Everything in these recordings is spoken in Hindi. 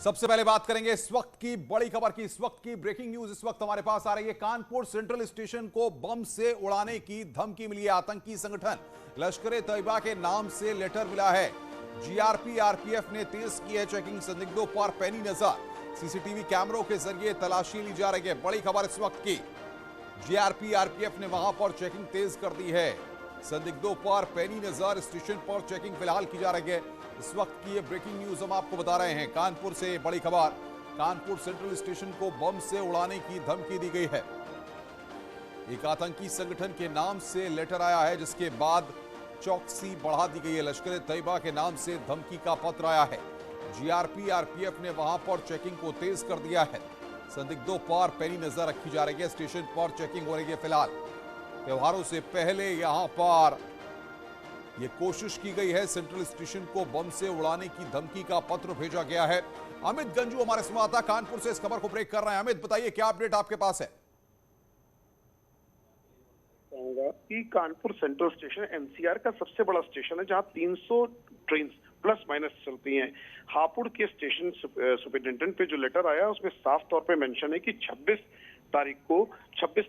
सबसे पहले बात करेंगे इस वक्त की बड़ी खबर की। इस वक्त की ब्रेकिंग न्यूज इस वक्त हमारे पास आ रही है। कानपुर सेंट्रल स्टेशन को बम से उड़ाने की धमकी मिली है। आतंकी संगठन लश्कर ए तैयबा के नाम से लेटर मिला है। जीआरपी आरपीएफ ने तेज की है चेकिंग। संदिग्धों पर पैनी नजर। सीसीटीवी कैमरों के जरिए तलाशी ली जा रही है। बड़ी खबर इस वक्त की, जीआरपी आरपीएफ ने वहां पर चेकिंग तेज कर दी है। संदिग्धों पर पैनी नजर। स्टेशन पर चेकिंग फिलहाल की जा रही है। इस वक्त की ये ब्रेकिंग न्यूज हम आपको बता रहे हैं। कानपुर से बड़ी खबर, कानपुर सेंट्रल स्टेशन को बम से उड़ाने की धमकी दी गई है। एक आतंकी संगठन के नाम से लेटर आया है, जिसके बाद चौकसी बढ़ा दी गई है। लश्कर ए तैयबा के नाम से धमकी का पत्र आया है। जीआरपी आरपीएफ ने वहां पर चेकिंग को तेज कर दिया है। संदिग्धों पर पैनी नजर रखी जा रही है। स्टेशन पर चेकिंग हो रही है। फिलहाल त्योहारों से पहले यहां पर यह कोशिश की गई है। सेंट्रल स्टेशन को बम से उड़ाने की धमकी का पत्र भेजा गया है। अमित गंजू हमारे संवाददाता कानपुर से इस खबर को ब्रेक कर रहे हैं। अमित, बताइए क्या अपडेट आपके पास है। कि कानपुर सेंट्रल स्टेशन एनसीआर का सबसे बड़ा स्टेशन है, जहां 300 ट्रेन प्लस माइनस चलती हैं। हापुड़ के स्टेशन सुपरिटेंडेंट पे जो लेटर आया उसमें साफ तौर पे मेंशन है कि 26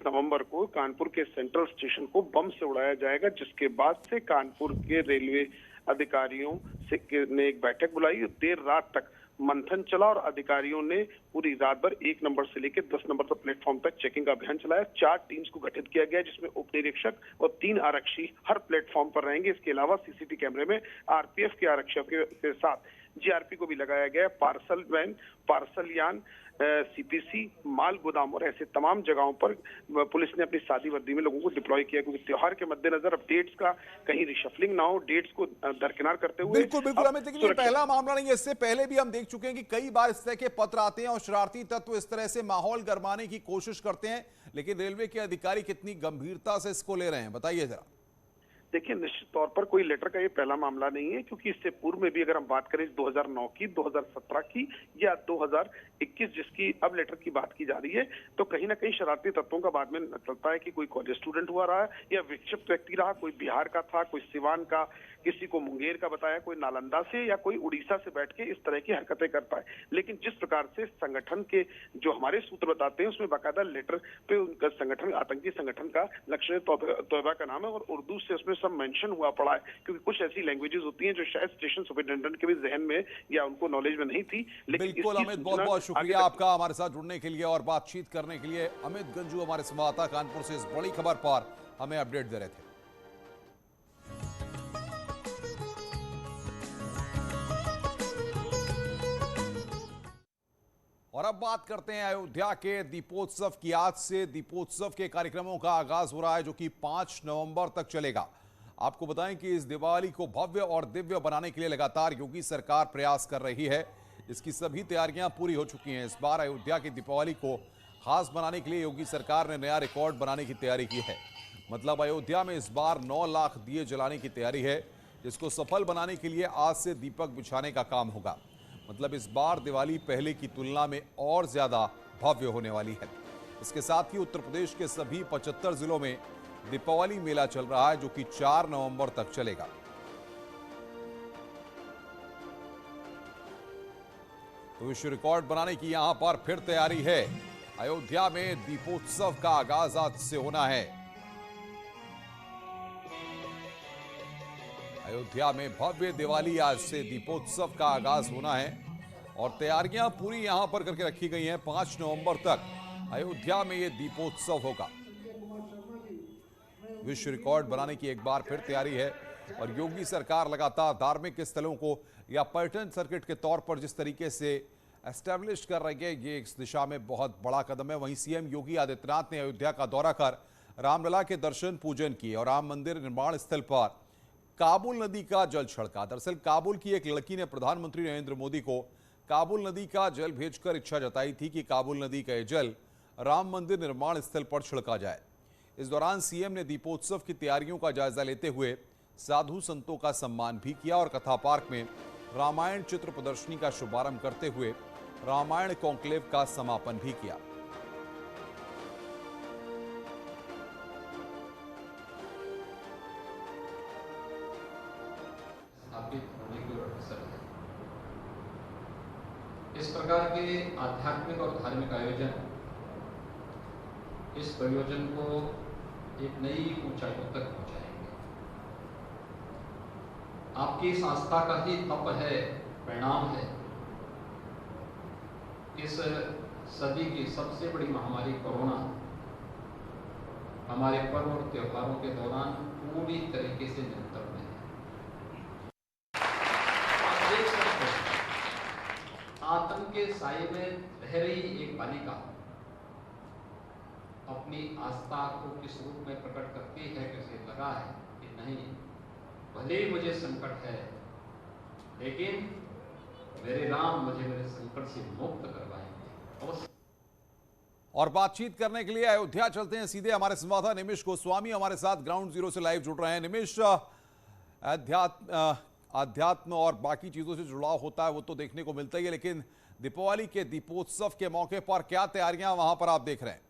नवंबर को कानपुर के सेंट्रल स्टेशन को बम से उड़ाया जाएगा, जिसके बाद से कानपुर के रेलवे अधिकारियों से ने एक बैठक बुलाई। देर रात तक मंथन चला और अधिकारियों ने पूरी रात भर 1 नंबर से लेकर 10 नंबर तक प्लेटफॉर्म तक चेकिंग का अभियान चलाया। 4 टीम्स को गठित किया गया, जिसमें उप निरीक्षक और 3 आरक्षी हर प्लेटफॉर्म पर रहेंगे। इसके अलावा सीसीटीवी कैमरे में आरपीएफ के आरक्षक के साथ जीआरपी को भी लगाया गया। पार्सल वैन, पार्सल यान, सीपीसी, माल गोदाम और ऐसे तमाम जगहों पर पुलिस ने अपनी सादी वर्दी में लोगों को डिप्लॉय किया, क्योंकि त्योहार के मद्देनजर अब डेट्स का कहीं रिशफलिंग ना हो, डेट्स को दरकिनार करते हुए। बिल्कुल बिल्कुल अमित, लेकिन ये पहला मामला नहीं है। इससे पहले भी हम देख चुके हैं कि कई बार इस तरह के पत्र आते हैं और शरारती तत्व इस तरह से माहौल गरमाने की कोशिश करते हैं, लेकिन रेलवे के अधिकारी कितनी गंभीरता से इसको ले रहे हैं, बताइए जरा। देखिए, निश्चित तौर पर कोई लेटर का ये पहला मामला नहीं है, क्योंकि इससे पूर्व में भी अगर हम बात करें 2009 की, 2017 की या 2021 जिसकी अब लेटर की बात की जा रही है, तो कहीं ना कहीं शरारती तत्वों का बाद में चलता है कि कोई कॉलेज स्टूडेंट हुआ रहा है या विक्षिप्त व्यक्ति रहा, कोई बिहार का था, कोई सिवान का, किसी को मुंगेर का बताया, कोई नालंदा से या कोई उड़ीसा से बैठ के इस तरह की हरकतें करता है। लेकिन जिस प्रकार से संगठन के जो हमारे सूत्र बताते हैं उसमें बाकायदा लेटर पे उनका संगठन, आतंकी संगठन का लश्कर ए तैयबा का नाम है और उर्दू से उसमें सब मेंशन हुआ पड़ा है, क्योंकि कुछ ऐसी लैंग्वेजेस होती हैं जो शायद स्टेशन सुपरिटेंडेंट के भी जहन में या उनको नॉलेज में नहीं थी। लेकिन बिल्कुल अमित, बहुत बहुत शुक्रिया आपका हमारे साथ जुड़ने के लिए और बातचीत करने के लिए। अमित गंजू हमारे संवाददाता कानपुर से इस बड़ी खबर पर हमें अपडेट दे रहे थे। और अब बात करते हैं अयोध्या के दीपोत्सव की। आज से दीपोत्सव के कार्यक्रमों का आगाज हो रहा है, जो कि 5 नवंबर तक चलेगा। आपको बताएं कि इस दिवाली को भव्य और दिव्य बनाने के लिए लगातार योगी सरकार प्रयास कर रही है। इसकी सभी तैयारियां पूरी हो चुकी हैं। इस बार अयोध्या की दीपावली को खास बनाने के लिए योगी सरकार ने नया रिकॉर्ड बनाने की तैयारी की है। मतलब अयोध्या में इस बार 9 लाख दिए जलाने की तैयारी है, जिसको सफल बनाने के लिए आज से दीपक बिछाने का काम होगा। मतलब इस बार दिवाली पहले की तुलना में और ज्यादा भव्य होने वाली है। इसके साथ ही उत्तर प्रदेश के सभी 75 जिलों में दीपावली मेला चल रहा है, जो कि 4 नवंबर तक चलेगा। तो विश्व रिकॉर्ड बनाने की यहां पर फिर तैयारी है। अयोध्या में दीपोत्सव का आगाज आज से होना है। अयोध्या में भव्य दिवाली, आज से दीपोत्सव का आगाज होना है और तैयारियां पूरी यहां पर करके रखी गई हैं। 5 नवंबर तक अयोध्या में यह दीपोत्सव होगा। विश्व रिकॉर्ड बनाने की एक बार फिर तैयारी है और योगी सरकार लगातार धार्मिक स्थलों को या पर्यटन सर्किट के तौर पर जिस तरीके से एस्टैब्लिश कर रही है, ये इस दिशा में बहुत बड़ा कदम है। वहीं सीएम योगी आदित्यनाथ ने अयोध्या का दौरा कर रामलला के दर्शन पूजन किए और राम मंदिर निर्माण स्थल पर काबुल नदी का जल छिड़का। दरअसल काबुल की एक लड़की ने प्रधानमंत्री नरेंद्र मोदी को काबुल नदी का जल भेजकर इच्छा जताई थी कि काबुल नदी का यह जल राम मंदिर निर्माण स्थल पर छिड़का जाए। इस दौरान सीएम ने दीपोत्सव की तैयारियों का जायजा लेते हुए साधु संतों का सम्मान भी किया और कथा पार्क में रामायण चित्र प्रदर्शनी का शुभारंभ करते हुए रामायण कॉन्क्लेव का समापन भी किया। इस प्रकार के आध्यात्मिक और धार्मिक आयोजन इस प्रयोजन को एक नई ऊंचाइयों तक पहुंचाएंगे। आपकी इस आस्था का ही तप है, परिणाम है। इस सदी की सबसे बड़ी महामारी कोरोना हमारे पर्व और त्योहारों के दौरान पूरी तरीके से नियंत्रण में है। आप देख सकते हैं, आतंक के साए में रह रही एक बालिका अपनी आस्था को किस रूप में प्रकट करती है कि उसे लगा है कि नहीं, भले ही मुझे संकट है, लेकिन मेरे राम मुझे मेरे संकट से मुक्त करवाएंगे। और बातचीत करने के लिए अयोध्या चलते हैं सीधे। हमारे संवाददाता निमिष गोस्वामी हमारे साथ ग्राउंड जीरो से लाइव जुड़ रहे हैं। निमिष, अध्यात्म और बाकी चीजों से जुड़ाव होता है वो तो देखने को मिलता ही है, लेकिन दीपावली के दीपोत्सव के मौके पर क्या तैयारियां वहां पर आप देख रहे हैं?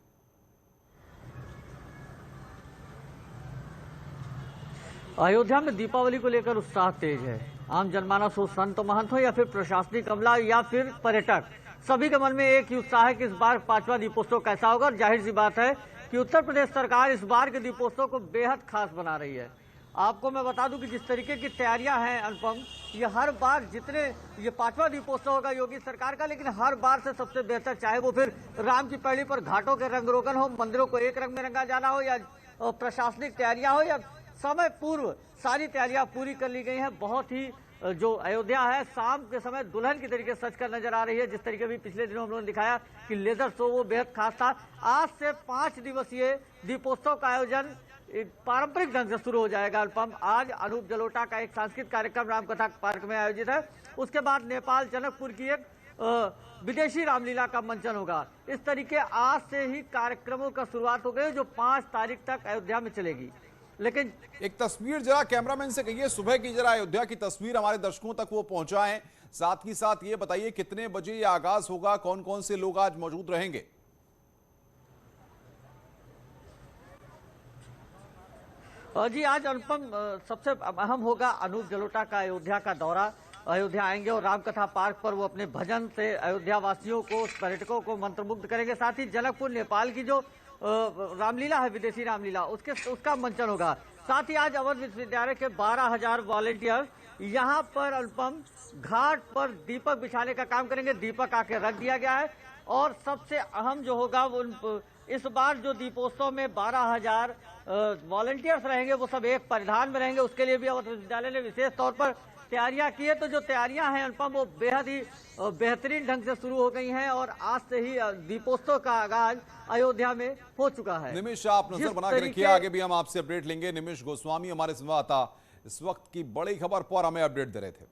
अयोध्या में दीपावली को लेकर उत्साह तेज है। आम जनमानस हो, संत महंत हो या फिर प्रशासनिक अमला या फिर पर्यटक, सभी के मन में एक ही उत्साह है कि इस बार 5वां दीपोत्सव कैसा होगा। और जाहिर सी बात है कि उत्तर प्रदेश सरकार इस बार के दीपोत्सव को बेहद खास बना रही है। आपको मैं बता दूं कि जिस तरीके की तैयारियां हैं अनुपम, ये हर बार ये 5वां दीपोत्सव होगा योगी सरकार का, लेकिन हर बार से सबसे बेहतर, चाहे वो फिर राम की पैड़ी पर घाटों के रंग रोगन हो, मंदिरों को एक रंग में रंगा जाना हो, या प्रशासनिक तैयारियां हो, या समय पूर्व सारी तैयारियां पूरी कर ली गई हैं। बहुत ही जो अयोध्या है शाम के समय दुल्हन की तरीके सज कर नजर आ रही है। जिस तरीके भी पिछले दिनों हम लोगों ने दिखाया कि लेजर शो वो बेहद खास था। आज से 5 दिवसीय दीपोत्सव का आयोजन पारंपरिक ढंग से शुरू हो जाएगा। अनुपम, आज अनूप जलोटा का एक सांस्कृतिक कार्यक्रम रामकथा पार्क में आयोजित है। उसके बाद नेपाल जनकपुर की एक विदेशी रामलीला का मंचन होगा। इस तरीके आज से ही कार्यक्रमों का शुरुआत हो गई जो 5 तारीख तक अयोध्या में चलेगी। लेकिन एक तस्वीर जरा कैमरामैन से कहिए, सुबह की जरा अयोध्या की तस्वीर हमारे दर्शकों तक वो पहुंचाएं। साथ ही साथ ये बताइए कितने बजे ये आगाज होगा, कौन कौन से लोग आज मौजूद रहेंगे? जी, आज अनुपम सबसे अहम होगा अनूप जलोटा का अयोध्या का दौरा। अयोध्या आएंगे और रामकथा पार्क पर वो अपने भजन से अयोध्या वासियों को, पर्यटकों को मंत्रमुग्ध करेंगे। साथ ही जनकपुर नेपाल की जो रामलीला है, विदेशी रामलीला, उसका मंचन होगा। साथ ही आज अवध विश्वविद्यालय के 12,000 वॉलेंटियर यहाँ पर अनुपम घाट पर दीपक बिछाने का काम करेंगे। दीपक आके रख दिया गया है। और सबसे अहम जो होगा वो इस बार जो दीपोत्सव में 12,000 वॉलेंटियर्स रहेंगे, वो सब एक परिधान में रहेंगे। उसके लिए भी अवध विश्वविद्यालय ने विशेष तौर पर तैयारियां की है। तो जो तैयारियां हैं अनुपम, वो बेहद ही बेहतरीन ढंग से शुरू हो गई हैं और आज से ही दीपोत्सव का आगाज अयोध्या में हो चुका है। निमिष, आप नजर बना के रखिए, आगे भी हम आपसे अपडेट लेंगे। निमिष गोस्वामी हमारे संवाददाता इस वक्त की बड़ी खबर पर हमें अपडेट दे रहे थे।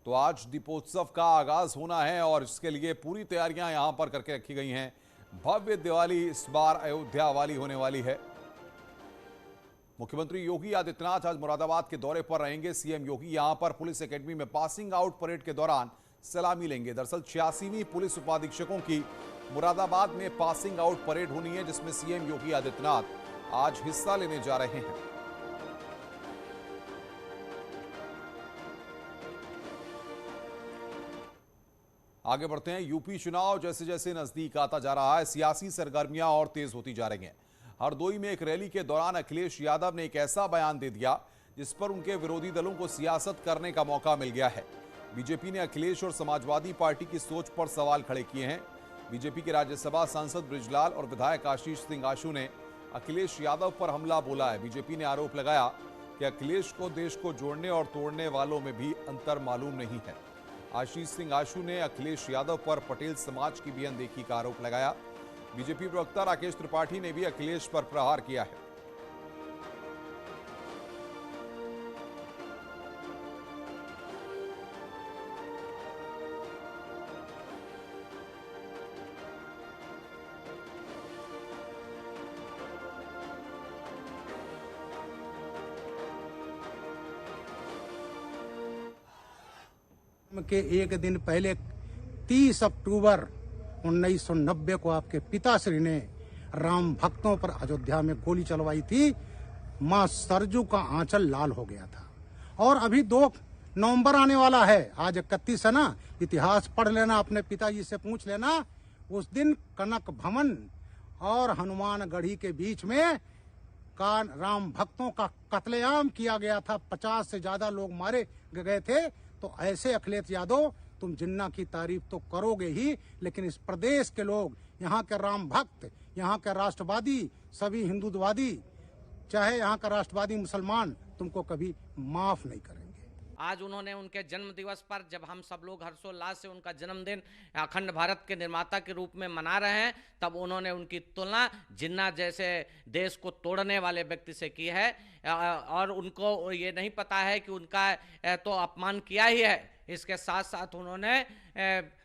तो आज दीपोत्सव का आगाज होना है और इसके लिए पूरी तैयारियां यहां पर करके रखी गई हैं। भव्य दिवाली इस बार अयोध्या वाली होने वाली है। मुख्यमंत्री योगी आदित्यनाथ आज मुरादाबाद के दौरे पर रहेंगे। सीएम योगी यहां पर पुलिस एकेडमी में पासिंग आउट परेड के दौरान सलामी लेंगे। दरअसल 86वीं पुलिस उपाधीक्षकों की मुरादाबाद में पासिंग आउट परेड होनी है, जिसमें सीएम योगी आदित्यनाथ आज हिस्सा लेने जा रहे हैं। आगे बढ़ते हैं। यूपी चुनाव जैसे जैसे नजदीक आता जा रहा है, सियासी सरगर्मियां और तेज होती जा रही हैं। हरदोई में एक रैली के दौरान अखिलेश यादव ने एक ऐसा बयान दे दिया जिस पर उनके विरोधी दलों को सियासत करने का मौका मिल गया है। बीजेपी ने अखिलेश और समाजवादी पार्टी की सोच पर सवाल खड़े किए हैं। बीजेपी के राज्यसभा सांसद बृजलाल और विधायक आशीष सिंह आशु ने अखिलेश यादव पर हमला बोला है। बीजेपी ने आरोप लगाया कि अखिलेश को देश को जोड़ने और तोड़ने वालों में भी अंतर मालूम नहीं है। आशीष सिंह आशु ने अखिलेश यादव पर पटेल समाज की भी अनदेखी का आरोप लगाया। बीजेपी प्रवक्ता राकेश त्रिपाठी ने भी अखिलेश पर प्रहार किया है। के एक दिन पहले 30 अक्टूबर 1990 को आपके पिताश्री ने राम भक्तों पर अयोध्या में गोली चलवाई थी। मां सरजू का आंचल लाल हो गया था। और अभी 2 नवंबर आने वाला है, आज 31 है ना, इतिहास पढ़ लेना, अपने पिताजी से पूछ लेना। उस दिन कनक भवन और हनुमानगढ़ी के बीच में राम भक्तों का कत्लेआम किया गया था। 50 से ज्यादा लोग मारे गए थे। तो ऐसे अखिलेश यादव, तुम जिन्ना की तारीफ तो करोगे ही, लेकिन इस प्रदेश के लोग, यहाँ के राम भक्त, यहाँ के राष्ट्रवादी, सभी हिंदुत्ववादी, चाहे यहाँ का राष्ट्रवादी मुसलमान, तुमको कभी माफ नहीं करेंगे। आज उन्होंने उनके जन्म दिवस पर, जब हम सब लोग हर्षोल्लास से उनका जन्मदिन अखंड भारत के निर्माता के रूप में मना रहे हैं, तब उन्होंने उनकी तुलना जिन्ना जैसे देश को तोड़ने वाले व्यक्ति से की है। और उनको ये नहीं पता है कि उनका तो अपमान किया ही है, इसके साथ साथ उन्होंने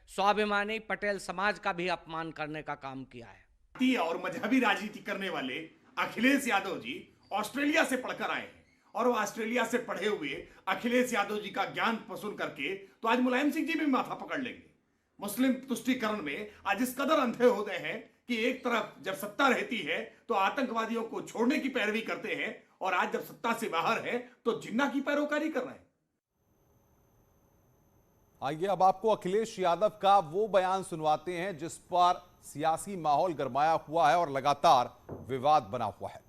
स्वाभिमानी पटेल समाज का भी अपमान करने का काम किया है। और मजहबी राजनीति करने वाले अखिलेश यादव जी ऑस्ट्रेलिया से पढ़कर आए हैं, और वो ऑस्ट्रेलिया से पढ़े हुए अखिलेश यादव जी का ज्ञान सुन करके तो आज मुलायम सिंह जी भी माथा पकड़ लेंगे। मुस्लिम तुष्टीकरण में आज इस कदर अंधे हो गए हैं कि एक तरफ जब सत्ता रहती है तो आतंकवादियों को छोड़ने की पैरवी करते हैं, और आज जब सत्ता से बाहर है तो जिन्ना की पैरोकारी कर रहे हैं। आइए अब आपको अखिलेश यादव का वो बयान सुनवाते हैं जिस पर सियासी माहौल गरमाया हुआ है और लगातार विवाद बना हुआ है।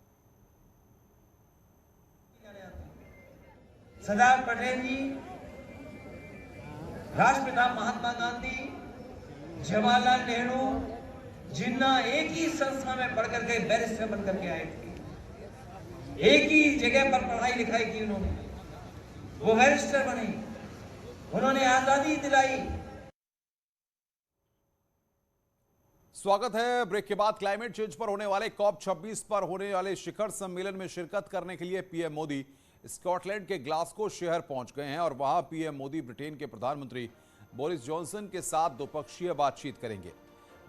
सरदार पटेल जी, राष्ट्रपिता महात्मा गांधी, जवाहरलाल नेहरू, जिन्ना एक ही संस्था में पढ़ करके बैरिस्टर बन करके आए थे। एक ही जगह पर पढ़ाई लिखाई की उन्होंने, वो बैरिस्टर बने, उन्होंने आजादी दिलाई। स्वागत है। ब्रेक के बाद क्लाइमेट चेंज पर होने वाले COP 26 पर होने वाले शिखर सम्मेलन में शिरकत करने के लिए पीएम मोदी स्कॉटलैंड के ग्लासगो शहर पहुंच गए हैं और वहां पीएम मोदी ब्रिटेन के प्रधानमंत्री बोरिस जॉनसन के साथ द्विपक्षीय बातचीत करेंगे।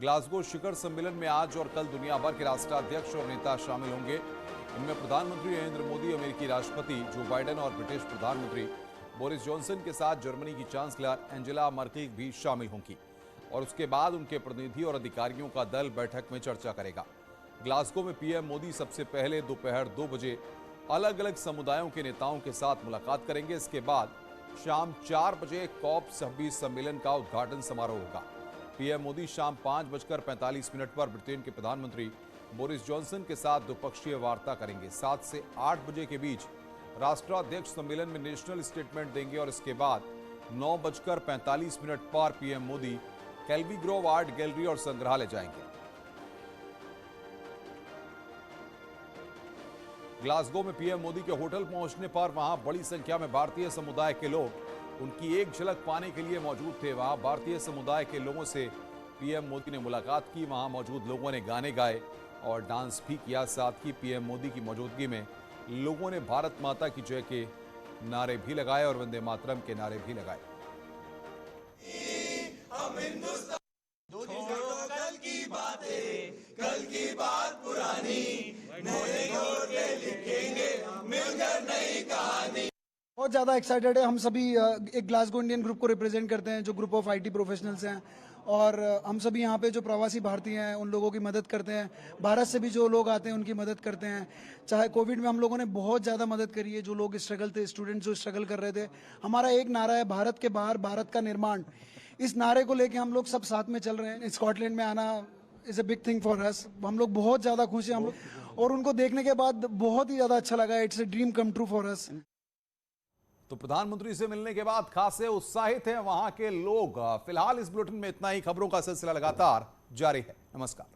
ग्लासगो शिखर सम्मेलन में आज और कल दुनिया भर के राष्ट्राध्यक्ष और नेता शामिल होंगे। इनमें प्रधानमंत्री नरेंद्र मोदी, अमेरिकी राष्ट्रपति जो बाइडेन और ब्रिटिश प्रधानमंत्री बोरिस जॉनसन के साथ जर्मनी की चांसलर एंजेला मर्केल भी शामिल होंगी और उसके बाद उनके प्रतिनिधि और अधिकारियों का दल बैठक में चर्चा करेगा। ग्लासगो में पीएम मोदी सबसे पहले दोपहर 2 बजे अलग अलग समुदायों के नेताओं के साथ मुलाकात करेंगे। इसके बाद शाम 4 बजे COP 26 सम्मेलन का उद्घाटन समारोह होगा। पीएम मोदी शाम 5:45 पर ब्रिटेन के प्रधानमंत्री बोरिस जॉनसन के साथ द्विपक्षीय वार्ता करेंगे। 7 से 8 बजे के बीच राष्ट्राध्यक्ष सम्मेलन में नेशनल स्टेटमेंट देंगे और इसके बाद 9:45 पर PM Modi Kelvingrove Art Gallery और संग्रहालय जाएंगे। ग्लासगो में पीएम मोदी के होटल पहुंचने पर वहां बड़ी संख्या में भारतीय समुदाय के लोग उनकी एक झलक पाने के लिए मौजूद थे। वहां भारतीय समुदाय के लोगों से पीएम मोदी ने मुलाकात की। वहां मौजूद लोगों ने गाने गाए और डांस भी किया। साथ ही पीएम मोदी की मौजूदगी में लोगों ने भारत माता की जय के नारे भी लगाए और वंदे मातरम के नारे भी लगाए। कल की बात पुरानी, लिखेंगे मिलकर नई कहानी। बहुत ज़्यादा एक्साइटेड है। हम सभी एक ग्लासगो इंडियन ग्रुप को रिप्रेजेंट करते हैं, जो ग्रुप ऑफ IT प्रोफेशनल्स हैं, और हम सभी यहाँ पे जो प्रवासी भारतीय हैं उन लोगों की मदद करते हैं। भारत से भी जो लोग आते हैं उनकी मदद करते हैं। चाहे कोविड में हम लोगों ने बहुत ज़्यादा मदद करी है। जो लोग स्ट्रगल थे, स्टूडेंट्स जो स्ट्रगल कर रहे थे, हमारा एक नारा है, भारत के बाहर भारत का निर्माण। इस नारे को लेके हम लोग सब साथ में चल रहे हैं। स्कॉटलैंड में आना is a big thing for us. हम लोग बहुत ज़्यादा खुश हैं हम लोग, और उनको देखने के बाद बहुत ही ज़्यादा अच्छा लगा। It's a dream come true for us. तो प्रधानमंत्री से मिलने के बाद खासे उत्साहित हैं वहां के लोग। फिलहाल इस बुलेटिन में इतना ही। खबरों का सिलसिला लगातार जारी है। नमस्कार।